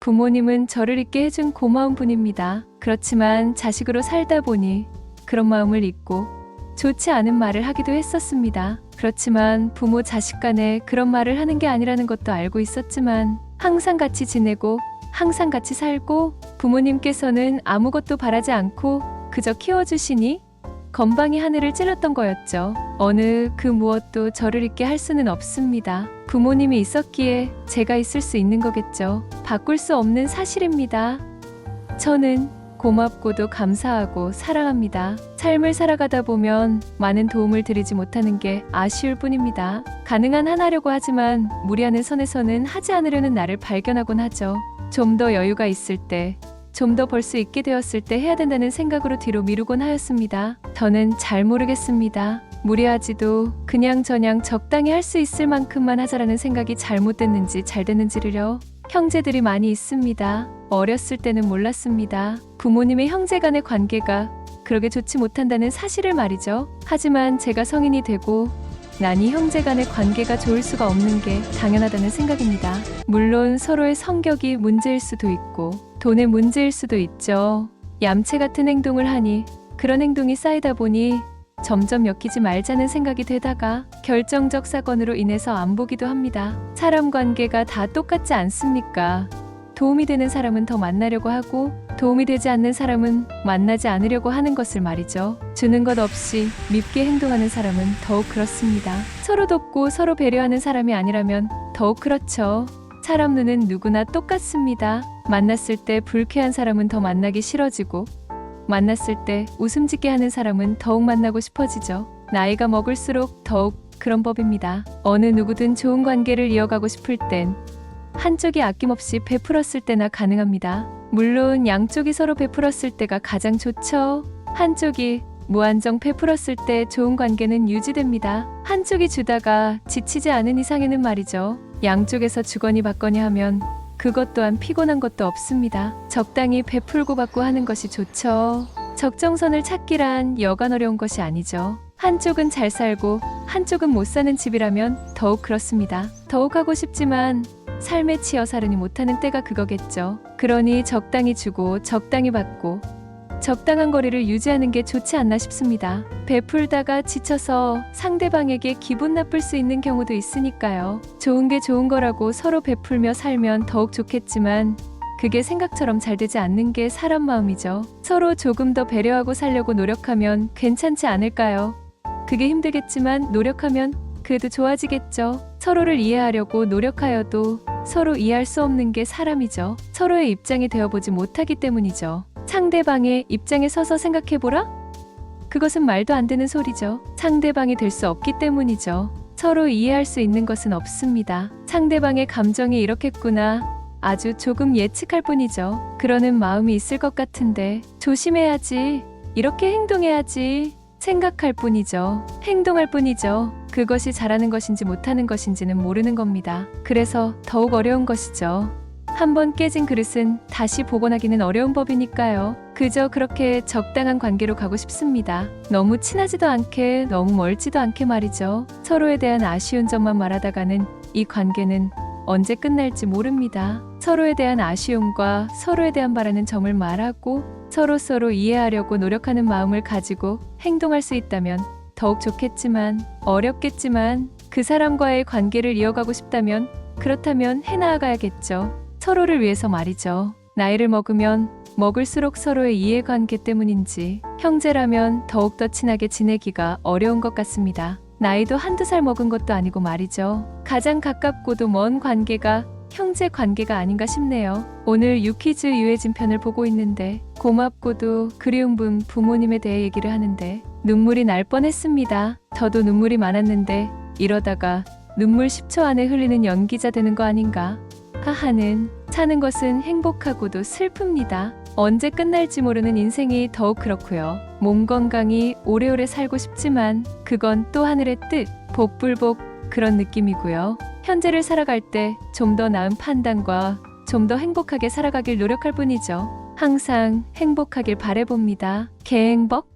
부모님은 저를 있게 해준 고마운 분입니다. 그렇지만 자식으로 살다 보니 그런 마음을 잊고 좋지 않은 말을 하기도 했었습니다. 그렇지만 부모 자식 간에 그런 말을 하는 게 아니라는 것도 알고 있었지만 항상 같이 지내고 항상 같이 살고 부모님께서는 아무것도 바라지 않고 그저 키워주시니 건방이 하늘을 찔렀던 거였죠. 어느 그 무엇도 저를 잊게 할 수는 없습니다. 부모님이 있었기에 제가 있을 수 있는 거겠죠. 바꿀 수 없는 사실입니다. 저는 고맙고도 감사하고 사랑합니다. 삶을 살아가다 보면 많은 도움을 드리지 못하는 게 아쉬울 뿐입니다. 가능한 한 하려고 하지만 무리하는 선에서는 하지 않으려는 나를 발견하곤 하죠. 좀 더 여유가 있을 때, 좀 더 벌 수 있게 되었을 때 해야 된다는 생각으로 뒤로 미루곤 하였습니다. 저는 잘 모르겠습니다. 무리하지도 그냥저냥 적당히 할 수 있을 만큼만 하자라는 생각이 잘못됐는지 잘 됐는지를요. 형제들이 많이 있습니다. 어렸을 때는 몰랐습니다. 부모님의 형제 간의 관계가 그렇게 좋지 못한다는 사실을 말이죠. 하지만 제가 성인이 되고 나니 형제 간의 관계가 좋을 수가 없는 게 당연하다는 생각입니다. 물론 서로의 성격이 문제일 수도 있고 돈의 문제일 수도 있죠. 얌체 같은 행동을 하니 그런 행동이 쌓이다 보니 점점 엮이지 말자는 생각이 되다가 결정적 사건으로 인해서 안 보기도 합니다. 사람 관계가 다 똑같지 않습니까? 도움이 되는 사람은 더 만나려고 하고 도움이 되지 않는 사람은 만나지 않으려고 하는 것을 말이죠. 주는 것 없이 밉게 행동하는 사람은 더욱 그렇습니다. 서로 돕고 서로 배려하는 사람이 아니라면 더욱 그렇죠. 사람 눈은 누구나 똑같습니다. 만났을 때 불쾌한 사람은 더 만나기 싫어지고 만났을 때 웃음 짓게 하는 사람은 더욱 만나고 싶어지죠. 나이가 먹을수록 더욱 그런 법입니다. 어느 누구든 좋은 관계를 이어가고 싶을 땐 한쪽이 아낌없이 베풀었을 때나 가능합니다. 물론 양쪽이 서로 베풀었을 때가 가장 좋죠. 한쪽이 무한정 베풀었을 때 좋은 관계는 유지됩니다. 한쪽이 주다가 지치지 않은 이상에는 말이죠. 양쪽에서 주거니 받거니 하면 그것 또한 피곤한 것도 없습니다. 적당히 베풀고 받고 하는 것이 좋죠. 적정선을 찾기란 여간 어려운 것이 아니죠. 한쪽은 잘 살고 한쪽은 못 사는 집이라면 더욱 그렇습니다. 더욱 하고 싶지만 삶에 치여 살으니 못하는 때가 그거겠죠. 그러니 적당히 주고 적당히 받고 적당한 거리를 유지하는 게 좋지 않나 싶습니다. 베풀다가 지쳐서 상대방에게 기분 나쁠 수 있는 경우도 있으니까요. 좋은 게 좋은 거라고 서로 베풀며 살면 더욱 좋겠지만 그게 생각처럼 잘 되지 않는 게 사람 마음이죠. 서로 조금 더 배려하고 살려고 노력하면 괜찮지 않을까요? 그게 힘들겠지만 노력하면 그래도 좋아지겠죠. 서로를 이해하려고 노력하여도 서로 이해할 수 없는 게 사람이죠. 서로의 입장이 되어보지 못하기 때문이죠. 상대방의 입장에 서서 생각해보라? 그것은 말도 안 되는 소리죠. 상대방이 될 수 없기 때문이죠. 서로 이해할 수 있는 것은 없습니다. 상대방의 감정이 이렇겠구나. 아주 조금 예측할 뿐이죠. 그러는 마음이 있을 것 같은데 조심해야지. 이렇게 행동해야지. 생각할 뿐이죠. 행동할 뿐이죠. 그것이 잘하는 것인지 못하는 것인지는 모르는 겁니다. 그래서 더욱 어려운 것이죠. 한번 깨진 그릇은 다시 복원하기는 어려운 법이니까요. 그저 그렇게 적당한 관계로 가고 싶습니다. 너무 친하지도 않게 너무 멀지도 않게 말이죠. 서로에 대한 아쉬운 점만 말하다가는 이 관계는 언제 끝날지 모릅니다. 서로에 대한 아쉬움과 서로에 대한 바라는 점을 말하고 서로 이해하려고 노력하는 마음을 가지고 행동할 수 있다면 더욱 좋겠지만 어렵겠지만 그 사람과의 관계를 이어가고 싶다면 그렇다면 해나가야겠죠. 서로를 위해서 말이죠. 나이를 먹으면 먹을수록 서로의 이해관계 때문인지 형제라면 더욱더 친하게 지내기가 어려운 것 같습니다. 나이도 한두 살 먹은 것도 아니고 말이죠. 가장 가깝고도 먼 관계가 형제 관계가 아닌가 싶네요. 오늘 유퀴즈 유해진 편을 보고 있는데 고맙고도 그리운 분 부모님에 대해 얘기를 하는데 눈물이 날 뻔했습니다. 저도 눈물이 많았는데 이러다가 눈물 10초 안에 흘리는 연기자 되는 거 아닌가. 하하는 사는 것은 행복하고도 슬픕니다. 언제 끝날지 모르는 인생이 더욱 그렇고요. 몸 건강히 오래오래 살고 싶지만 그건 또 하늘의 뜻, 복불복 그런 느낌이고요. 현재를 살아갈 때 좀 더 나은 판단과 좀 더 행복하게 살아가길 노력할 뿐이죠. 항상 행복하길 바라봅니다. 개행복